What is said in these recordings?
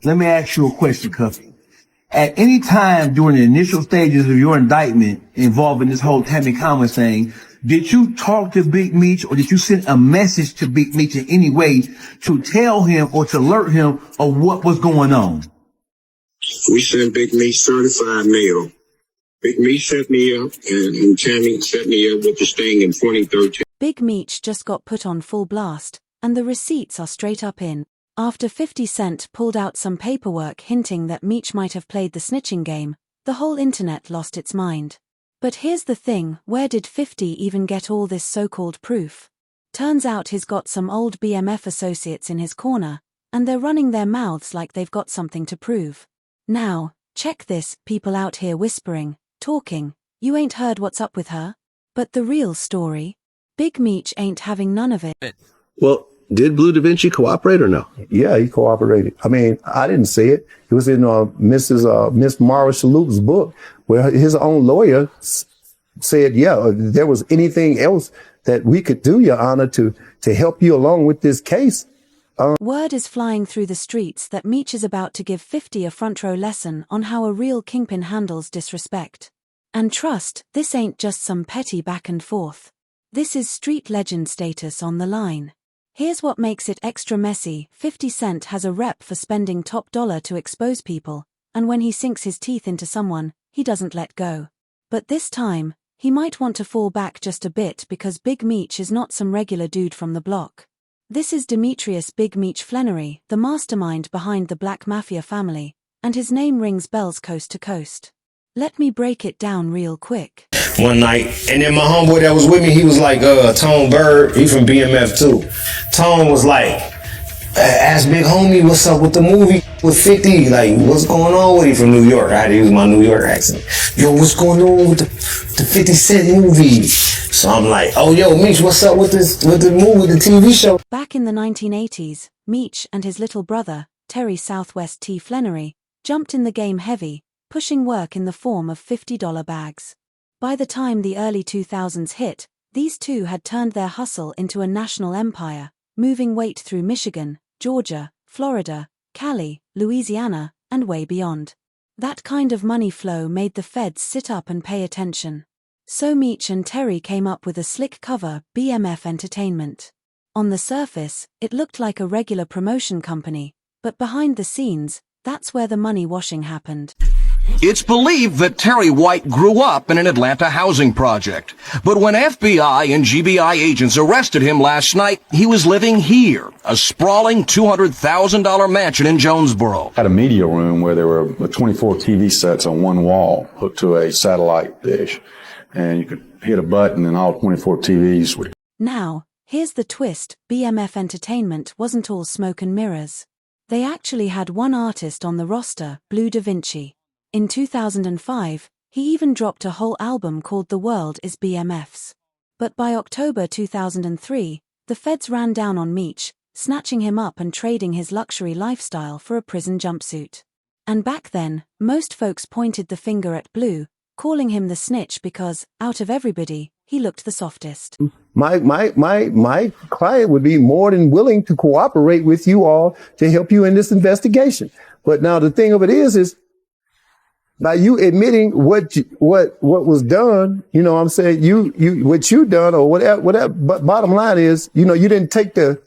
Let me ask you a question, Cuffy. At any time during the initial stages of your indictment involving this whole Tammy Commons thing, did you talk to Big Meech or did you send a message to Big Meech in any way to tell him or to alert him of what was going on? We sent Big Meech certified mail. Big Meech set me up and Tammy set me up with the sting in 2013. Big Meech just got put on full blast, and the receipts are straight up in. After 50 Cent pulled out some paperwork hinting that Meech might have played the snitching game, the whole internet lost its mind. But here's the thing, where did 50 even get all this so-called proof? Turns out he's got some old BMF associates in his corner, and they're running their mouths like they've got something to prove. Now, check this, people out here whispering, talking, you ain't heard what's up with her? But the real story? Big Meech ain't having none of it. Well, did Blue Da Vinci cooperate or no? Yeah, he cooperated. I mean, I didn't see it. It was in Miss Mara Shalhoub's book, where his own lawyer said, yeah, if there was anything else that we could do, Your Honor, to help you along with this case. Word is flying through the streets that Meech is about to give 50 a front row lesson on how a real kingpin handles disrespect. And trust, this ain't just some petty back and forth. This is street legend status on the line. Here's what makes it extra messy. 50 Cent has a rep for spending top dollar to expose people, and when he sinks his teeth into someone, he doesn't let go. But this time, he might want to fall back just a bit because Big Meech is not some regular dude from the block. This is Demetrius Big Meech Flannery, the mastermind behind the Black Mafia family, and his name rings bells coast to coast. Let me break it down real quick. One night, and then my homeboy that was with me, he was like, Tone Bird, he from BMF too. Tone was like, ask Big Homie what's up with the movie with 50, like what's going on with it from New York. I had to use my New York accent. Yo, what's going on with the 50 Cent movie? So I'm like, oh yo, Meech, what's up with the movie, the TV show? Back in the 1980s, Meech and his little brother, Terry Southwest T. Flannery, jumped in the game heavy, pushing work in the form of $50 bags. By the time the early 2000s hit, these two had turned their hustle into a national empire, moving weight through Michigan, Georgia, Florida, Cali, Louisiana, and way beyond. That kind of money flow made the feds sit up and pay attention. So Meech and Terry came up with a slick cover, BMF Entertainment. On the surface, it looked like a regular promotion company, but behind the scenes, that's where the money washing happened. It's believed that Terry White grew up in an Atlanta housing project. But when FBI and GBI agents arrested him last night, he was living here, a sprawling $200,000 mansion in Jonesboro. Had a media room where there were 24 TV sets on one wall hooked to a satellite dish. And you could hit a button and all 24 TVs would... Now, here's the twist, BMF Entertainment wasn't all smoke and mirrors. They actually had one artist on the roster, Blue Da Vinci. In 2005, he even dropped a whole album called The World Is BMF's. But by October 2003, the feds ran down on Meech, snatching him up and trading his luxury lifestyle for a prison jumpsuit. And back then, most folks pointed the finger at Blue, calling him the snitch because, out of everybody, he looked the softest. My client would be more than willing to cooperate with you all to help you in this investigation. But now the thing of it is by you admitting what was done, you know what I'm saying, what you done or whatever, but bottom line is, you know, you didn't take the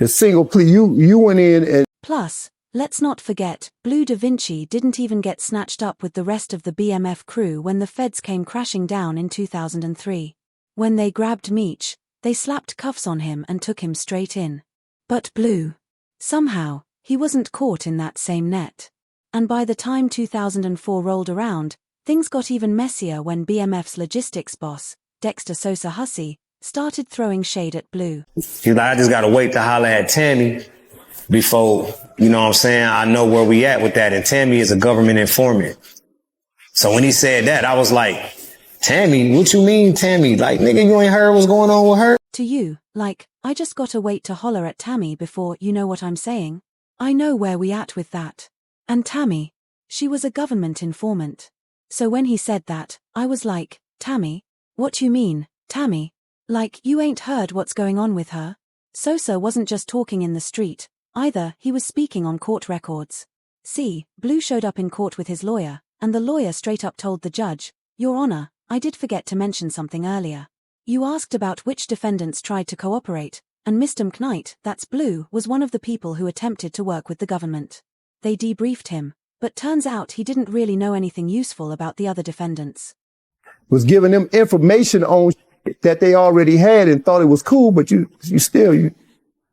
single plea. You went in and... Plus, let's not forget, Blue Da Vinci didn't even get snatched up with the rest of the BMF crew when the feds came crashing down in 2003. When they grabbed Meech, they slapped cuffs on him and took him straight in. But Blue, somehow, he wasn't caught in that same net. And by the time 2004 rolled around, things got even messier when BMF's logistics boss, Dexter Sosa Hussey, started throwing shade at Blue. He's like, I just gotta wait to holler at Tammy before, you know what I'm saying, I know where we at with that. And Tammy is a government informant. So when he said that, I was like, Tammy? What you mean, Tammy? Like, nigga, you ain't heard what's going on with her? To you, like, I just gotta wait to holler at Tammy before, you know what I'm saying? I know where we at with that. And Tammy, she was a government informant. So when he said that, I was like, Tammy? What you mean, Tammy? Like, you ain't heard what's going on with her? Sosa wasn't just talking in the street, either, he was speaking on court records. See, Blue showed up in court with his lawyer, and the lawyer straight up told the judge, "Your Honor, I did forget to mention something earlier. You asked about which defendants tried to cooperate, and Mr. McKnight, that's Blue, was one of the people who attempted to work with the government. They debriefed him, but turns out he didn't really know anything useful about the other defendants." Was giving them information on that they already had and thought it was cool, but you still, you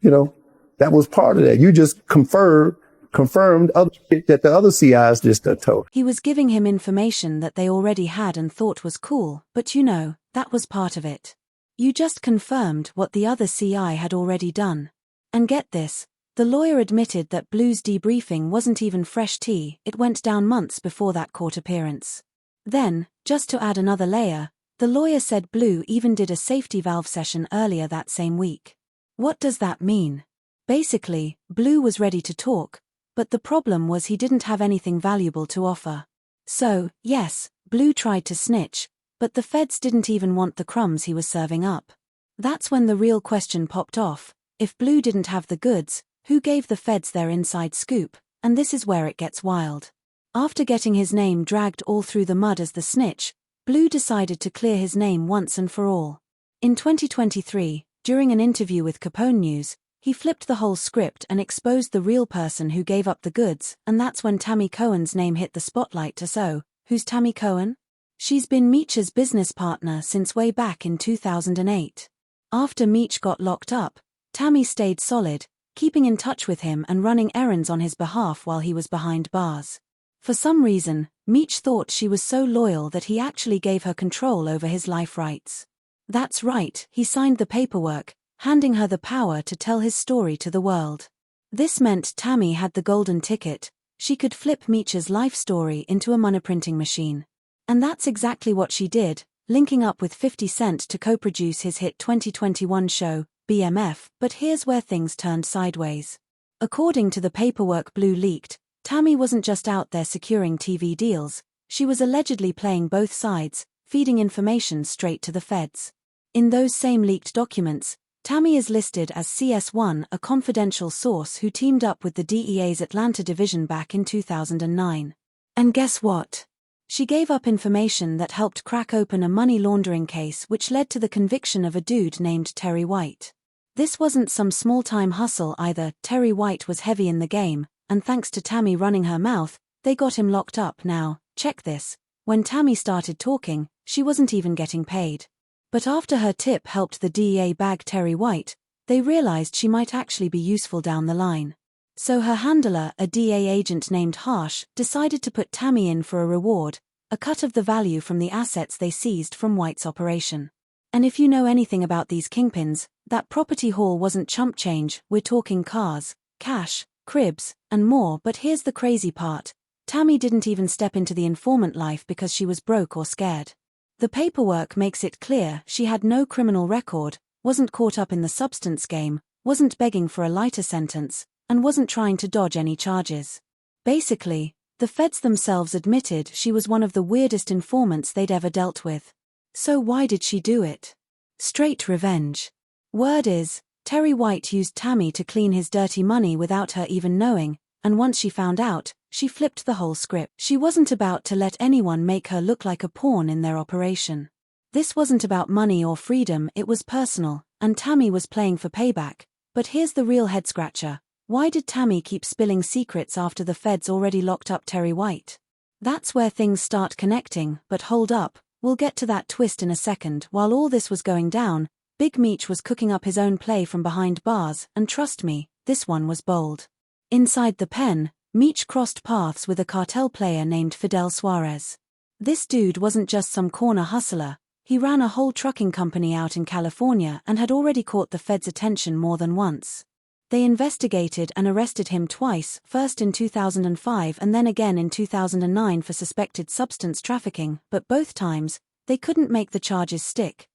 know, that was part of that. You just confirmed other shit that the other CIs just told. He was giving him information that they already had and thought was cool, but you know, that was part of it. You just confirmed what the other CI had already done. And get this, the lawyer admitted that Blue's debriefing wasn't even fresh tea, it went down months before that court appearance. Then, just to add another layer, the lawyer said Blue even did a safety valve session earlier that same week. What does that mean? Basically, Blue was ready to talk, but the problem was he didn't have anything valuable to offer. So, yes, Blue tried to snitch, but the feds didn't even want the crumbs he was serving up. That's when the real question popped off. If Blue didn't have the goods, who gave the feds their inside scoop? And this is where it gets wild. After getting his name dragged all through the mud as the snitch, Blue decided to clear his name once and for all. In 2023, during an interview with Capone News, he flipped the whole script and exposed the real person who gave up the goods, and that's when Tammy Cohen's name hit the spotlight. So, who's Tammy Cohen? She's been Meech's business partner since way back in 2008. After Meech got locked up, Tammy stayed solid, keeping in touch with him and running errands on his behalf while he was behind bars. For some reason, Meech thought she was so loyal that he actually gave her control over his life rights. That's right, he signed the paperwork, handing her the power to tell his story to the world. This meant Tammy had the golden ticket. She could flip Meech's life story into a money printing machine. And that's exactly what she did, linking up with 50 Cent to co-produce his hit 2021 show, BMF, but here's where things turned sideways. According to the paperwork Blue leaked, Tammy wasn't just out there securing TV deals, she was allegedly playing both sides, feeding information straight to the feds. In those same leaked documents, Tammy is listed as CS1, a confidential source who teamed up with the DEA's Atlanta division back in 2009. And guess what? She gave up information that helped crack open a money laundering case which led to the conviction of a dude named Terry White. This wasn't some small-time hustle either. Terry White was heavy in the game, and thanks to Tammy running her mouth, they got him locked up. Now, check this. When Tammy started talking, she wasn't even getting paid. But after her tip helped the DEA bag Terry White, they realized she might actually be useful down the line. So her handler, a DEA agent named Harsh, decided to put Tammy in for a reward, a cut of the value from the assets they seized from White's operation. And if you know anything about these kingpins, that property haul wasn't chump change. We're talking cars, cash, cribs, and more. But here's the crazy part. Tammy didn't even step into the informant life because she was broke or scared. The paperwork makes it clear she had no criminal record, wasn't caught up in the substance game, wasn't begging for a lighter sentence, and wasn't trying to dodge any charges. Basically, the feds themselves admitted she was one of the weirdest informants they'd ever dealt with. So why did she do it? Straight revenge. Word is, Terry White used Tammy to clean his dirty money without her even knowing, and once she found out, she flipped the whole script. She wasn't about to let anyone make her look like a pawn in their operation. This wasn't about money or freedom, it was personal, and Tammy was playing for payback. But here's the real head-scratcher. Why did Tammy keep spilling secrets after the feds already locked up Terry White? That's where things start connecting, but hold up, we'll get to that twist in a second. While all this was going down, Big Meech was cooking up his own play from behind bars, and trust me, this one was bold. Inside the pen, Meech crossed paths with a cartel player named Fidel Suarez. This dude wasn't just some corner hustler, he ran a whole trucking company out in California and had already caught the feds' attention more than once. They investigated and arrested him twice, first in 2005 and then again in 2009 for suspected substance trafficking, but both times, they couldn't make the charges stick.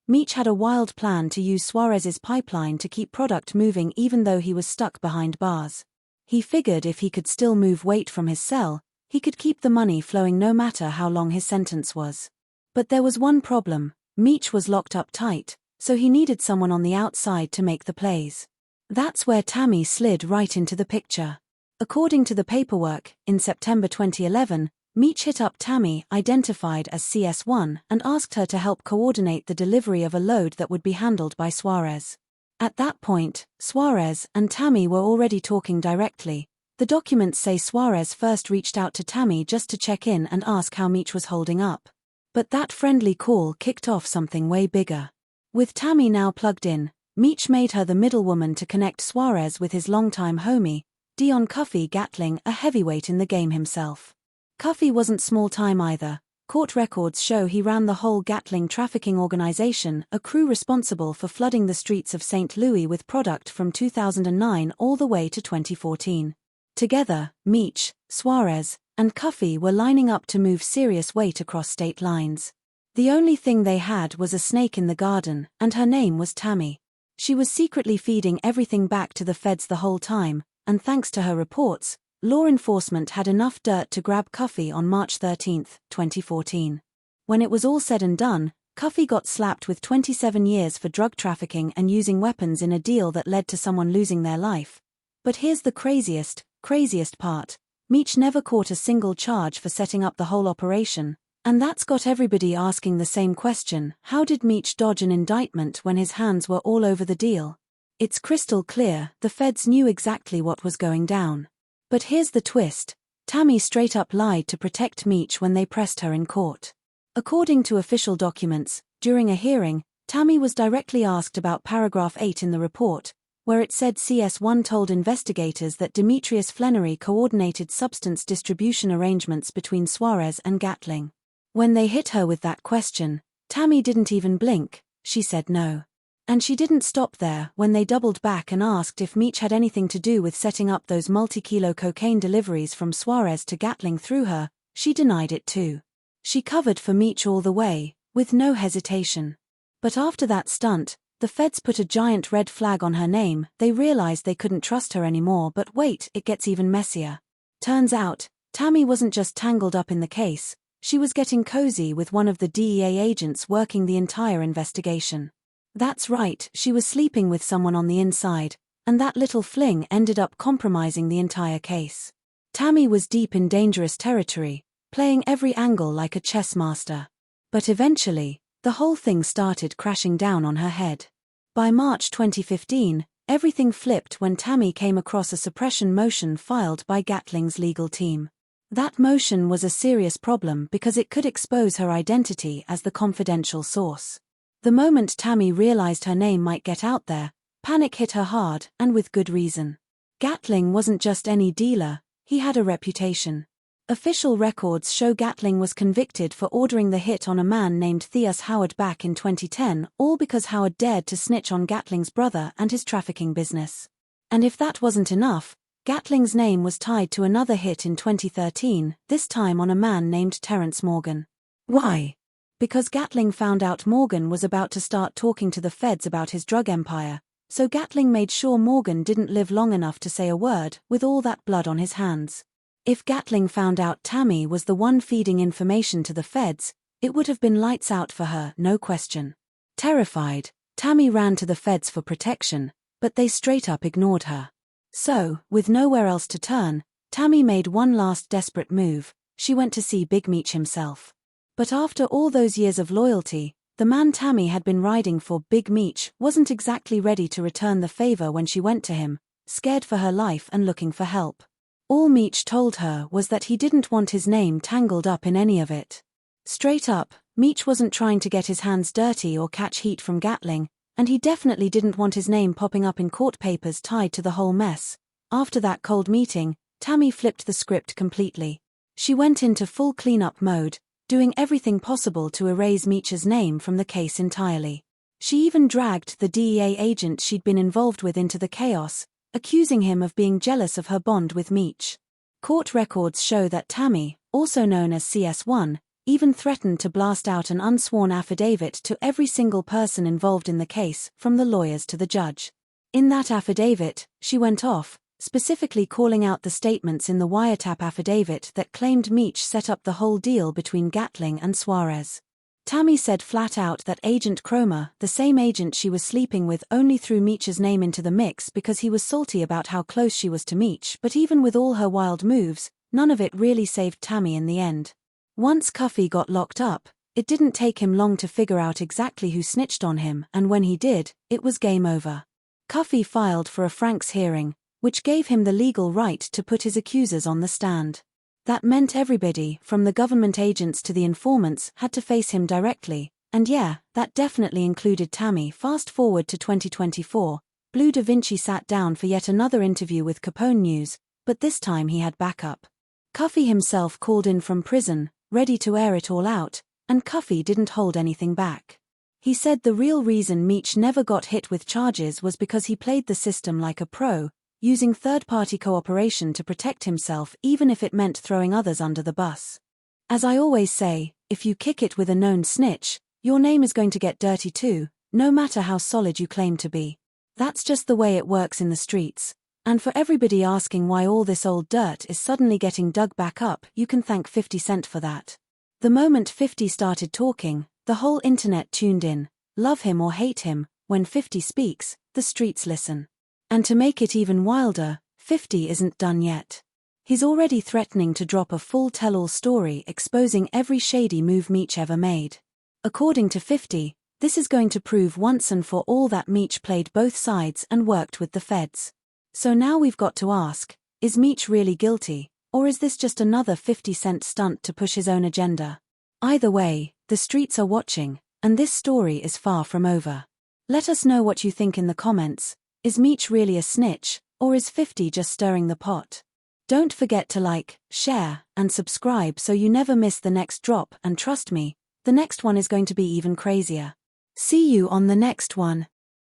Meech had a wild plan to use Suarez's pipeline to keep product moving even though he was stuck behind bars. He figured if he could still move weight from his cell, he could keep the money flowing no matter how long his sentence was. But there was one problem. Meech was locked up tight, so he needed someone on the outside to make the plays. That's where Tammy slid right into the picture. According to the paperwork, in September 2011, Meech hit up Tammy, identified as CS1, and asked her to help coordinate the delivery of a load that would be handled by Suarez. At that point, Suarez and Tammy were already talking directly. The documents say Suarez first reached out to Tammy just to check in and ask how Meech was holding up. But that friendly call kicked off something way bigger. With Tammy now plugged in, Meech made her the middlewoman to connect Suarez with his longtime homie, Dion Cuffy Gatling, a heavyweight in the game himself. Cuffy wasn't small-time either. Court records show he ran the whole Gatling trafficking organization, a crew responsible for flooding the streets of St. Louis with product from 2009 all the way to 2014. Together, Meech, Suarez, and Cuffy were lining up to move serious weight across state lines. The only thing they had was a snake in the garden, and her name was Tammy. She was secretly feeding everything back to the feds the whole time, and thanks to her reports, law enforcement had enough dirt to grab Cuffy on March 13, 2014. When it was all said and done, Cuffy got slapped with 27 years for drug trafficking and using weapons in a deal that led to someone losing their life. But here's the craziest part. Meech never caught a single charge for setting up the whole operation, and that's got everybody asking the same question: how did Meech dodge an indictment when his hands were all over the deal? It's crystal clear, the feds knew exactly what was going down. But here's the twist: Tammy straight up lied to protect Meech when they pressed her in court. According to official documents, during a hearing, Tammy was directly asked about paragraph 8 in the report, where it said CS1 told investigators that Demetrius Flannery coordinated substance distribution arrangements between Suarez and Gatling. When they hit her with that question, Tammy didn't even blink. She said no. And she didn't stop there. When they doubled back and asked if Meech had anything to do with setting up those multi-kilo cocaine deliveries from Suarez to Gatling through her, she denied it too. She covered for Meech all the way, with no hesitation. But after that stunt, the feds put a giant red flag on her name. They realized they couldn't trust her anymore. But wait, it gets even messier. Turns out, Tammy wasn't just tangled up in the case, she was getting cozy with one of the DEA agents working the entire investigation. That's right, she was sleeping with someone on the inside, and that little fling ended up compromising the entire case. Tammy was deep in dangerous territory, playing every angle like a chess master. But eventually, the whole thing started crashing down on her head. By March 2015, everything flipped when Tammy came across a suppression motion filed by Gatling's legal team. That motion was a serious problem because it could expose her identity as the confidential source. The moment Tammy realized her name might get out there, panic hit her hard, and with good reason. Gatling wasn't just any dealer, he had a reputation. Official records show Gatling was convicted for ordering the hit on a man named Theus Howard back in 2010, all because Howard dared to snitch on Gatling's brother and his trafficking business. And if that wasn't enough, Gatling's name was tied to another hit in 2013, this time on a man named Terrence Morgan. Why? Because Gatling found out Morgan was about to start talking to the feds about his drug empire, so Gatling made sure Morgan didn't live long enough to say a word, with all that blood on his hands. If Gatling found out Tammy was the one feeding information to the feds, it would have been lights out for her, no question. Terrified, Tammy ran to the feds for protection, but they straight up ignored her. So, with nowhere else to turn, Tammy made one last desperate move. She went to see Big Meech himself. But after all those years of loyalty, the man Tammy had been riding for, Big Meech, wasn't exactly ready to return the favor when she went to him, scared for her life and looking for help. All Meech told her was that he didn't want his name tangled up in any of it. Straight up, Meech wasn't trying to get his hands dirty or catch heat from Gatling, and he definitely didn't want his name popping up in court papers tied to the whole mess. After that cold meeting, Tammy flipped the script completely. She went into full cleanup mode, doing everything possible to erase Meech's name from the case entirely. She even dragged the DEA agent she'd been involved with into the chaos, accusing him of being jealous of her bond with Meech. Court records show that Tammy, also known as CS1, even threatened to blast out an unsworn affidavit to every single person involved in the case, from the lawyers to the judge. In that affidavit, she went off, specifically calling out the statements in the wiretap affidavit that claimed Meech set up the whole deal between Gatling and Suarez. Tammy said flat out that Agent Cromer, the same agent she was sleeping with, only threw Meech's name into the mix because he was salty about how close she was to Meech, but even with all her wild moves, none of it really saved Tammy in the end. Once Cuffy got locked up, it didn't take him long to figure out exactly who snitched on him, and when he did, it was game over. Cuffy filed for a Franks hearing, which gave him the legal right to put his accusers on the stand. That meant everybody, from the government agents to the informants, had to face him directly, and yeah, that definitely included Tammy. Fast forward to 2024, Blue Da Vinci sat down for yet another interview with Capone News, but this time he had backup. Cuffy himself called in from prison, ready to air it all out, and Cuffy didn't hold anything back. He said the real reason Meech never got hit with charges was because he played the system like a pro, using third-party cooperation to protect himself even if it meant throwing others under the bus. As I always say, if you kick it with a known snitch, your name is going to get dirty too, no matter how solid you claim to be. That's just the way it works in the streets. And for everybody asking why all this old dirt is suddenly getting dug back up, you can thank 50 Cent for that. The moment 50 started talking, the whole internet tuned in. Love him or hate him, when 50 speaks, the streets listen. And to make it even wilder, 50 isn't done yet. He's already threatening to drop a full tell-all story exposing every shady move Meech ever made. According to 50, this is going to prove once and for all that Meech played both sides and worked with the feds. So now we've got to ask, is Meech really guilty, or is this just another 50 Cent stunt to push his own agenda? Either way, the streets are watching, and this story is far from over. Let us know what you think in the comments. Is Meech really a snitch, or is 50 just stirring the pot? Don't forget to like, share, and subscribe so you never miss the next drop, and trust me, the next one is going to be even crazier. See you on the next one.